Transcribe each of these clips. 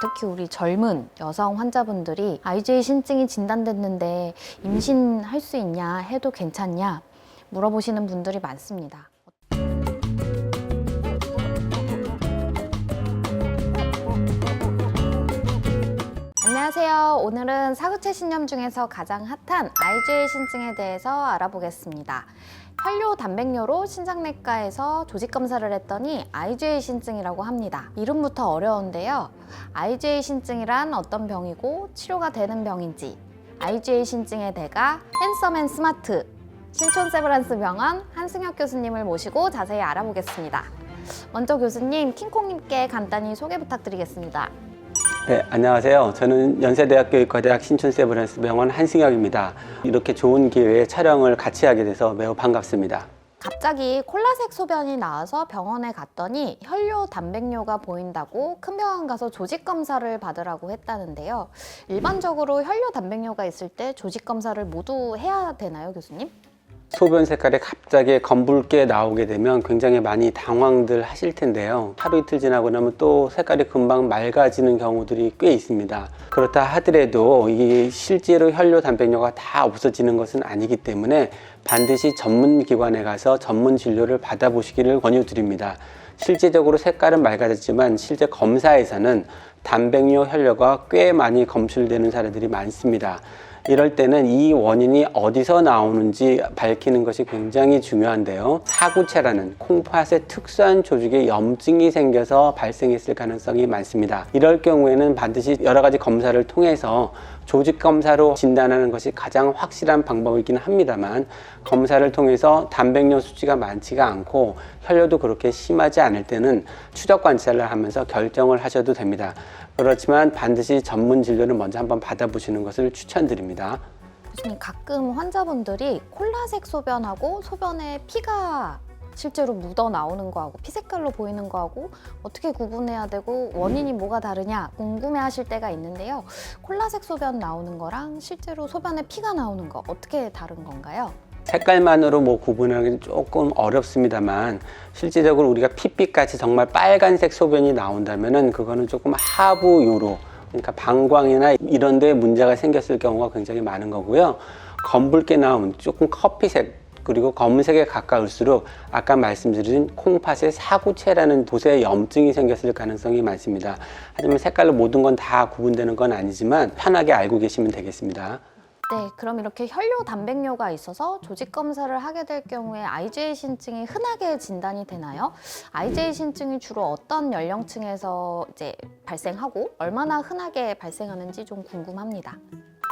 특히 우리 젊은 여성 환자분들이 IgA 신증이 진단됐는데 임신할 수 있냐, 해도 괜찮냐 물어보시는 분들이 많습니다. 안녕하세요. 오늘은 사구체 신염 중에서 가장 핫한 IgA 신증에 대해서 알아보겠습니다. 혈뇨 단백뇨로 신장내과에서 조직 검사를 했더니 IgA 신증이라고 합니다. 이름부터 어려운데요. IgA 신증이란 어떤 병이고 치료가 되는 병인지, IgA 신증의 대가 핸섬 앤 스마트 신촌 세브란스 병원 한승혁 교수님을 모시고 자세히 알아보겠습니다. 먼저 교수님, 킹콩님께 간단히 소개 부탁드리겠습니다. 네, 안녕하세요. 저는 연세대학교 의과대학 신촌세브란스 병원 한승혁입니다. 이렇게 좋은 기회에 촬영을 같이 하게 돼서 매우 반갑습니다. 갑자기 콜라색 소변이 나와서 병원에 갔더니 혈뇨 단백뇨가 보인다고 큰 병원 가서 조직 검사를 받으라고 했다는데요. 일반적으로 혈뇨 단백뇨가 있을 때 조직 검사를 모두 해야 되나요, 교수님? 소변 색깔이 갑자기 검붉게 나오게 되면 굉장히 많이 당황들 하실 텐데요. 하루 이틀 지나고 나면 또 색깔이 금방 맑아지는 경우들이 꽤 있습니다. 그렇다 하더라도 이 실제로 혈뇨 단백뇨가 다 없어지는 것은 아니기 때문에 반드시 전문 기관에 가서 전문 진료를 받아보시기를 권유드립니다. 실제적으로 색깔은 맑아졌지만 실제 검사에서는 단백뇨 혈뇨가 꽤 많이 검출되는 사례들이 많습니다. 이럴 때는 이 원인이 어디서 나오는지 밝히는 것이 굉장히 중요한데요. 사구체라는 콩팥의 특수한 조직에 염증이 생겨서 발생했을 가능성이 많습니다. 이럴 경우에는 반드시 여러 가지 검사를 통해서 조직 검사로 진단하는 것이 가장 확실한 방법이긴 합니다만, 검사를 통해서 단백뇨 수치가 많지가 않고 혈뇨도 그렇게 심하지 않을 때는 추적 관찰을 하면서 결정을 하셔도 됩니다. 그렇지만 반드시 전문 진료를 먼저 한번 받아보시는 것을 추천드립니다. 교수님, 가끔 환자분들이 콜라색 소변하고 소변에 피가 실제로 묻어 나오는 거하고 피 색깔로 보이는 거하고 어떻게 구분해야 되고 원인이 뭐가 다르냐 궁금해 하실 때가 있는데요. 콜라색 소변 나오는 거랑 실제로 소변에 피가 나오는 거 어떻게 다른 건가요? 색깔만으로 구분하기는 조금 어렵습니다만, 실제적으로 우리가 핏빛같이 정말 빨간색 소변이 나온다면은 그거는 조금 하부요로, 그러니까 방광이나 이런 데 문제가 생겼을 경우가 굉장히 많은 거고요. 검붉게 나온 조금 커피색 그리고 검은색에 가까울수록 아까 말씀드린 콩팥의 사구체라는 곳에 염증이 생겼을 가능성이 많습니다. 하지만 색깔로 모든 건 다 구분되는 건 아니지만 편하게 알고 계시면 되겠습니다. 네, 그럼 이렇게 혈뇨 단백뇨가 있어서 조직 검사를 하게 될 경우에 IgA 신증이 흔하게 진단이 되나요? IgA 신증이 주로 어떤 연령층에서 발생하고 얼마나 흔하게 발생하는지 좀 궁금합니다.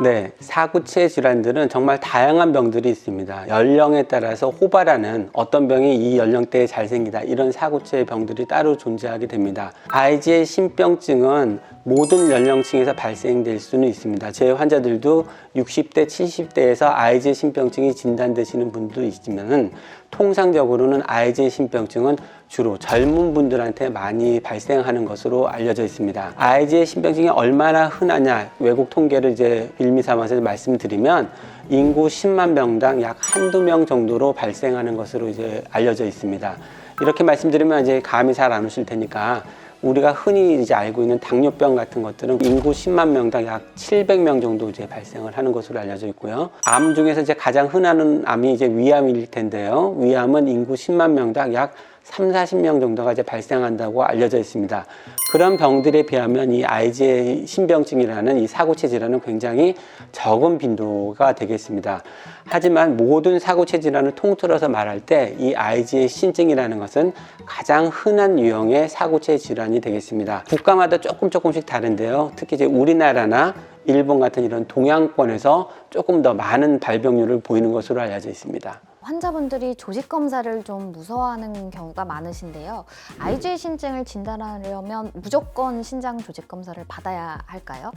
네, 사구체 질환들은 정말 다양한 병들이 있습니다. 연령에 따라서 호발하는 어떤 병이 이 연령대에 잘 생기다, 이런 사구체 병들이 따로 존재하게 됩니다. IgA 신병증은 모든 연령층에서 발생될 수는 있습니다. 제 환자들도 60대, 70대에서 IgA 신병증이 진단되시는 분도 있지만, 통상적으로는 IgA 신병증은 주로 젊은 분들한테 많이 발생하는 것으로 알려져 있습니다. IgA 신병증이 얼마나 흔하냐, 외국 통계를 빌미 삼아서 말씀드리면 인구 10만 명당 약 한두 명 정도로 발생하는 것으로 알려져 있습니다. 이렇게 말씀드리면 감이 잘 안 오실 테니까, 우리가 흔히 알고 있는 당뇨병 같은 것들은 인구 10만 명당 약 700명 정도 발생을 하는 것으로 알려져 있고요. 암 중에서 가장 흔한 암이 위암일 텐데요. 위암은 인구 10만 명당 약 30-40명 정도가 발생한다고 알려져 있습니다. 그런 병들에 비하면 이 IgA 신병증이라는 이 사구체 질환은 굉장히 적은 빈도가 되겠습니다. 하지만 모든 사구체 질환을 통틀어서 말할 때 이 IgA 신증이라는 것은 가장 흔한 유형의 사구체 질환이 되겠습니다. 국가마다 조금씩 다른데요. 특히 우리나라나 일본 같은 이런 동양권에서 조금 더 많은 발병률을 보이는 것으로 알려져 있습니다. 환자분들이 조직 검사를 좀 무서워하는 경우가 많으신데요. IgA 신증을 진단하려면 무조건 신장 조직 검사를 받아야 할까요?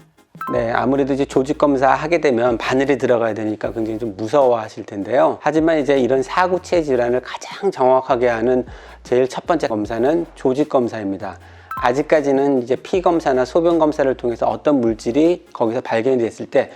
네, 아무래도 조직 검사 하게 되면 바늘이 들어가야 되니까 굉장히 좀 무서워하실 텐데요. 하지만 이런 사구체 질환을 가장 정확하게 하는 제일 첫 번째 검사는 조직 검사입니다. 아직까지는 피 검사나 소변 검사를 통해서 어떤 물질이 거기서 발견이 됐을 때,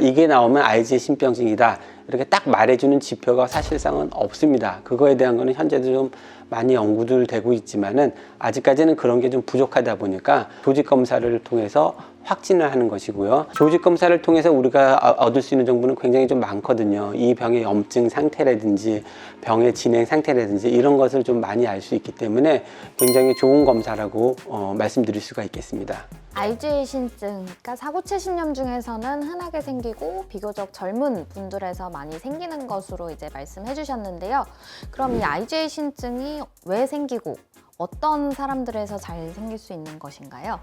이게 나오면 IgA 신병증이다, 이렇게 딱 말해주는 지표가 사실상은 없습니다. 그거에 대한 거는 현재도 좀 많이 연구들 되고 있지만은 아직까지는 그런 게 좀 부족하다 보니까 조직 검사를 통해서 확진을 하는 것이고요. 조직 검사를 통해서 우리가 얻을 수 있는 정보는 굉장히 좀 많거든요. 이 병의 염증 상태라든지 병의 진행 상태라든지 이런 것을 좀 많이 알 수 있기 때문에 굉장히 좋은 검사라고 말씀드릴 수가 있겠습니다. IgA 신증, 그러니까 사구체 신염 중에서는 흔하게 생기고 비교적 젊은 분들에서 많이 생기는 것으로 이제 말씀해 주셨는데요. 그럼 이 IgA 신증이 왜 생기고 어떤 사람들에서 잘 생길 수 있는 것인가요?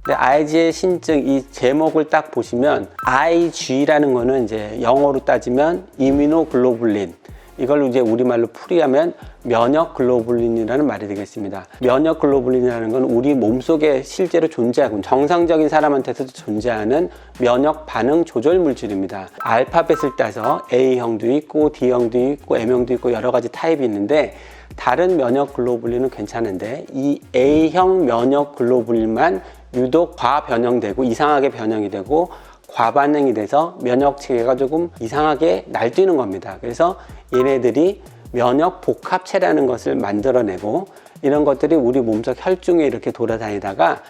네, IgA 신증 이 제목을 딱 보시면 Ig라는 거는 이제 영어로 따지면 이뮤노글로불린, 이걸 이제 우리말로 풀이하면 면역글로불린이라는 말이 되겠습니다. 면역글로불린이라는 건 우리 몸속에 실제로 존재하고 정상적인 사람한테서도 존재하는 면역 반응 조절 물질입니다. 알파벳을 따서 A형도 있고 D형도 있고 M형도 있고 여러 가지 타입이 있는데 다른 면역글로불린은 괜찮은데 이 A형 면역글로불린만 유독 과변형되고 이상하게 변형이 되고 과반응이 돼서 면역 체계가 조금 이상하게 날뛰는 겁니다. 그래서 얘네들이 면역 복합체라는 것을 만들어내고 이런 것들이 우리 몸속 혈중에 이렇게 돌아다니다가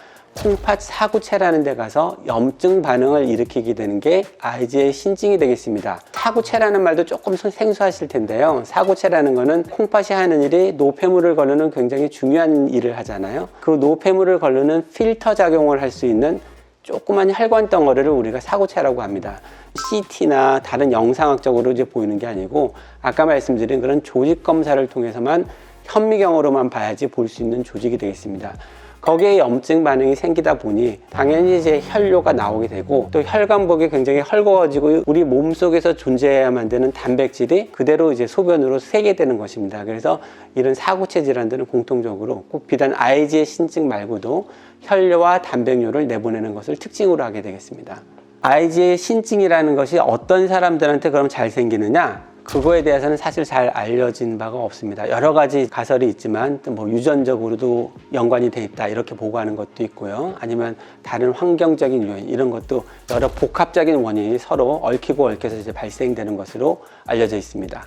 콩팥 사구체라는 데 가서 염증 반응을 일으키게 되는 게 IgA 신증이 되겠습니다. 사구체라는 말도 조금 생소하실 텐데요. 사구체라는 거는 콩팥이 하는 일이 노폐물을 거르는 굉장히 중요한 일을 하잖아요. 그 노폐물을 거르는 필터 작용을 할 수 있는 조그만 혈관 덩어리를 우리가 사구체라고 합니다. CT나 다른 영상학적으로 이제 보이는 게 아니고 아까 말씀드린 그런 조직 검사를 통해서만 현미경으로만 봐야지 볼 수 있는 조직이 되겠습니다. 거기에 염증 반응이 생기다 보니 당연히 이제 혈뇨가 나오게 되고 또 혈관복이 굉장히 헐거워지고 우리 몸속에서 존재해야만 되는 단백질이 그대로 이제 소변으로 새게 되는 것입니다. 그래서 이런 사구체 질환들은 공통적으로 꼭 비단 IgA 신증 말고도 혈뇨와 단백뇨를 내보내는 것을 특징으로 하게 되겠습니다. IgA 신증이라는 것이 어떤 사람들한테 그럼 잘 생기느냐? 그거에 대해서는 사실 잘 알려진 바가 없습니다. 여러 가지 가설이 있지만 뭐 유전적으로도 연관이 돼 있다 이렇게 보고하는 것도 있고요. 아니면 다른 환경적인 요인 이런 것도 여러 복합적인 원인이 서로 얽히고 얽혀서 이제 발생되는 것으로 알려져 있습니다.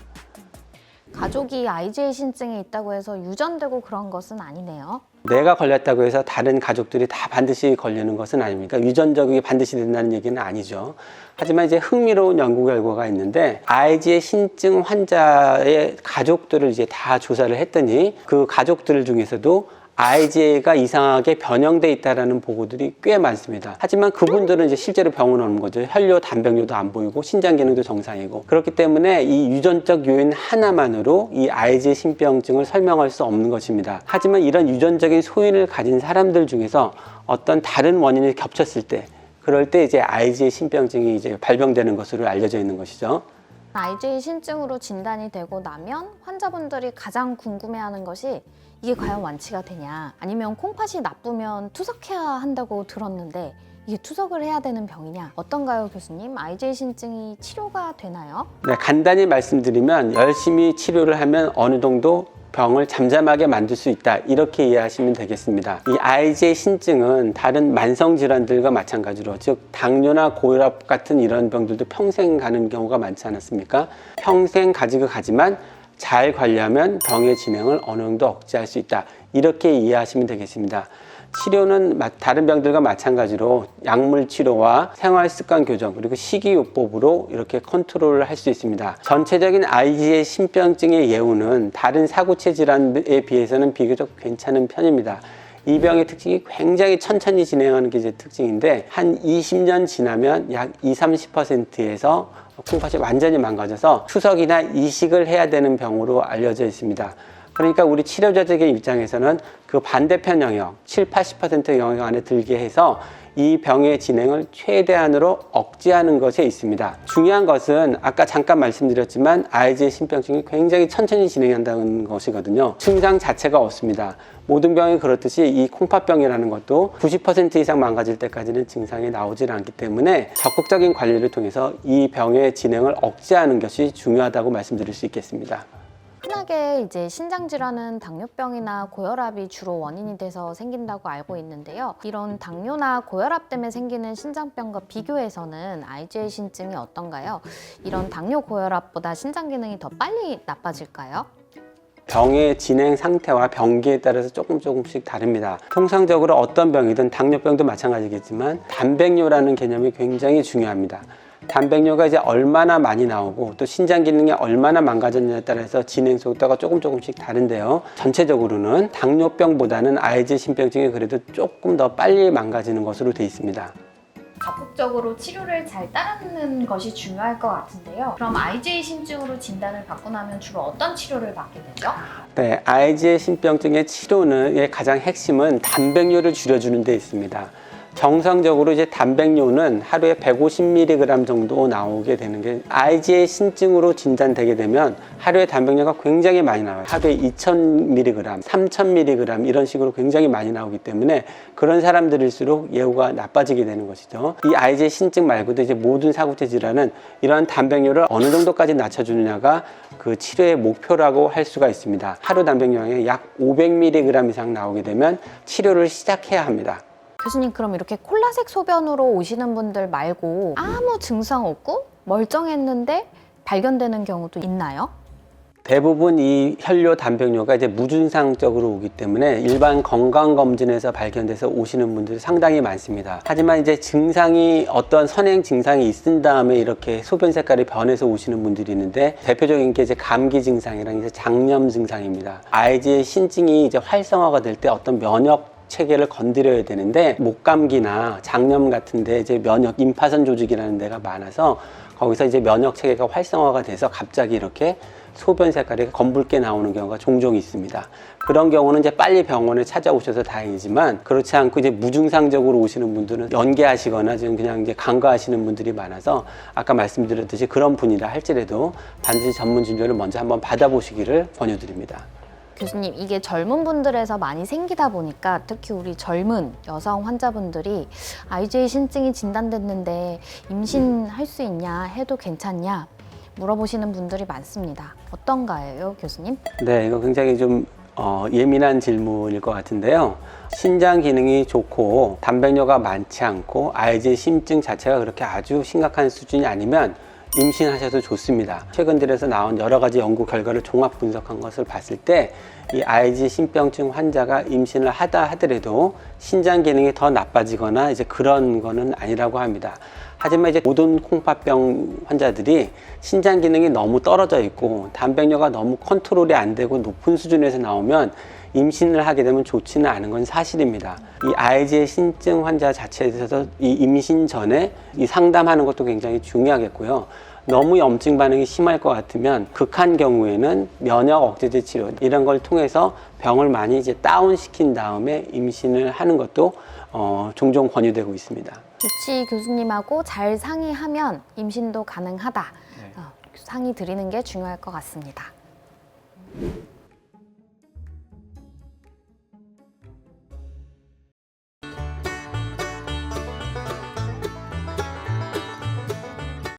가족이 IgA 신증이 있다고 해서 유전되고 그런 것은 아니네요. 내가 걸렸다고 해서 다른 가족들이 다 반드시 걸리는 것은 아닙니까? 유전적이 반드시 된다는 얘기는 아니죠. 하지만 이제 흥미로운 연구 결과가 있는데 IgA 신증 환자의 가족들을 이제 다 조사를 했더니 그 가족들 중에서도 IgA가 이상하게 변형돼 있다는 보고들이 꽤 많습니다. 하지만 그분들은 이제 실제로 병원 오는 거죠. 혈뇨, 단백뇨도 안 보이고 신장 기능도 정상이고 그렇기 때문에 이 유전적 요인 하나만으로 이 IgA 신병증을 설명할 수 없는 것입니다. 하지만 이런 유전적인 소인을 가진 사람들 중에서 어떤 다른 원인이 겹쳤을 때 그럴 때 이제 IgA 신병증이 이제 발병되는 것으로 알려져 있는 것이죠. IgA 신증으로 진단이 되고 나면 환자분들이 가장 궁금해하는 것이 이게 과연 완치가 되냐, 아니면 콩팥이 나쁘면 투석해야 한다고 들었는데 이게 투석을 해야 되는 병이냐, 어떤가요, 교수님? IgA 신증이 치료가 되나요? 네, 간단히 말씀드리면 열심히 치료를 하면 어느 정도 병을 잠잠하게 만들 수 있다 이렇게 이해하시면 되겠습니다. 이 IgA 신증은 다른 만성 질환들과 마찬가지로 즉 당뇨나 고혈압 같은 이런 병들도 평생 가는 경우가 많지 않았습니까? 평생 가지고 가지만 잘 관리하면 병의 진행을 어느 정도 억제할 수 있다 이렇게 이해하시면 되겠습니다. 치료는 다른 병들과 마찬가지로 약물 치료와 생활 습관 교정 그리고 식이요법으로 이렇게 컨트롤을 할 수 있습니다. 전체적인 IgA 신병증의 예후는 다른 사구체 질환에 비해서는 비교적 괜찮은 편입니다. 이 병의 특징이 굉장히 천천히 진행하는 게 이제 특징인데 한 20년 지나면 약 20-30%에서 콩팥이 완전히 망가져서 투석이나 이식을 해야 되는 병으로 알려져 있습니다. 그러니까 우리 치료자들의 입장에서는 그 반대편 영역, 7-80% 영역 안에 들게 해서 이 병의 진행을 최대한으로 억제하는 것에 있습니다. 중요한 것은 아까 잠깐 말씀드렸지만 IgA 신병증이 굉장히 천천히 진행한다는 것이거든요. 증상 자체가 없습니다. 모든 병이 그렇듯이 이 콩팥병이라는 것도 90% 이상 망가질 때까지는 증상이 나오질 않기 때문에 적극적인 관리를 통해서 이 병의 진행을 억제하는 것이 중요하다고 말씀드릴 수 있겠습니다. 흔하게 이제 신장 질환은 당뇨병이나 고혈압이 주로 원인이 돼서 생긴다고 알고 있는데요. 이런 당뇨나 고혈압 때문에 생기는 신장병과 비교해서는 IgA 신증이 어떤가요? 이런 당뇨 고혈압보다 신장 기능이 더 빨리 나빠질까요? 병의 진행 상태와 병기에 따라서 조금씩 다릅니다. 통상적으로 어떤 병이든 당뇨병도 마찬가지겠지만 단백뇨라는 개념이 굉장히 중요합니다. 단백뇨가 이제 얼마나 많이 나오고 또 신장 기능이 얼마나 망가졌느냐에 따라서 진행 속도가 조금씩 다른데요. 전체적으로는 당뇨병보다는 IgE 신병증이 그래도 조금 더 빨리 망가지는 것으로 되어 있습니다. 적극적으로 치료를 잘 따르는 것이 중요할 것 같은데요. 그럼 IgA 신증으로 진단을 받고 나면 주로 어떤 치료를 받게 되죠? 네, IgE 신병증의 치료는 가장 핵심은 단백뇨를 줄여주는 데 있습니다. 정상적으로 이제 단백뇨는 하루에 150mg 정도 나오게 되는 게 IgA 신증으로 진단되게 되면 하루에 단백뇨가 굉장히 많이 나와요. 하루에 2000mg, 3000mg 이런 식으로 굉장히 많이 나오기 때문에 그런 사람들일수록 예후가 나빠지게 되는 것이죠. 이 IgA 신증 말고도 이제 모든 사구체 질환은 이러한 단백뇨를 어느 정도까지 낮춰주느냐가 그 치료의 목표라고 할 수가 있습니다. 하루 단백뇨에 약 500mg 이상 나오게 되면 치료를 시작해야 합니다. 교수님, 그럼 이렇게 콜라색 소변으로 오시는 분들 말고 아무 증상 없고 멀쩡했는데 발견되는 경우도 있나요? 대부분 이 혈뇨 단백뇨가 이제 무증상적으로 오기 때문에 일반 건강검진에서 발견돼서 오시는 분들이 상당히 많습니다. 하지만 이제 증상이 어떤 선행 증상이 있은 다음에 이렇게 소변 색깔이 변해서 오시는 분들이 있는데 대표적인 게 이제 감기 증상이랑 이제 장염 증상입니다. IgE 신증이 이제 활성화가 될 때 어떤 면역 체계를 건드려야 되는데 목감기나 장염 같은데 이제 면역 임파선 조직이라는 데가 많아서 거기서 이제 면역 체계가 활성화가 돼서 갑자기 이렇게 소변 색깔이 검붉게 나오는 경우가 종종 있습니다. 그런 경우는 이제 빨리 병원에 찾아오셔서 다행이지만 그렇지 않고 이제 무증상적으로 오시는 분들은 연계하시거나 지금 그냥 이제 간과하시는 분들이 많아서 아까 말씀드렸듯이 그런 분이라 할지라도 반드시 전문 진료를 먼저 한번 받아보시기를 권유드립니다. 교수님, 이게 젊은 분들에서 많이 생기다 보니까 특히 우리 젊은 여성 환자분들이 IgA 신증이 진단됐는데 임신할 수 있냐, 해도 괜찮냐 물어보시는 분들이 많습니다. 어떤가요, 교수님? 네, 이거 굉장히 좀 예민한 질문일 것 같은데요. 신장 기능이 좋고 단백뇨가 많지 않고 IgE 신증 자체가 그렇게 아주 심각한 수준이 아니면 임신하셔도 좋습니다. 최근 들어서 나온 여러 가지 연구 결과를 종합 분석한 것을 봤을 때 이 IgE 신병증 환자가 임신을 하더라도 신장 기능이 더 나빠지거나 이제 그런 거는 아니라고 합니다. 하지만 이제 모든 콩팥병 환자들이 신장 기능이 너무 떨어져 있고 단백뇨가 너무 컨트롤이 안 되고 높은 수준에서 나오면 임신을 하게 되면 좋지는 않은 건 사실입니다. 이 IgE 신증 환자 자체에 대해서 이 임신 전에 이 상담하는 것도 굉장히 중요하겠고요. 너무 염증 반응이 심할 것 같으면 극한 경우에는 면역 억제제 치료 이런 걸 통해서 병을 많이 이제 다운시킨 다음에 임신을 하는 것도 종종 권유되고 있습니다. 주치 교수님하고 잘 상의하면 임신도 가능하다. 상의 드리는 게 중요할 것 같습니다.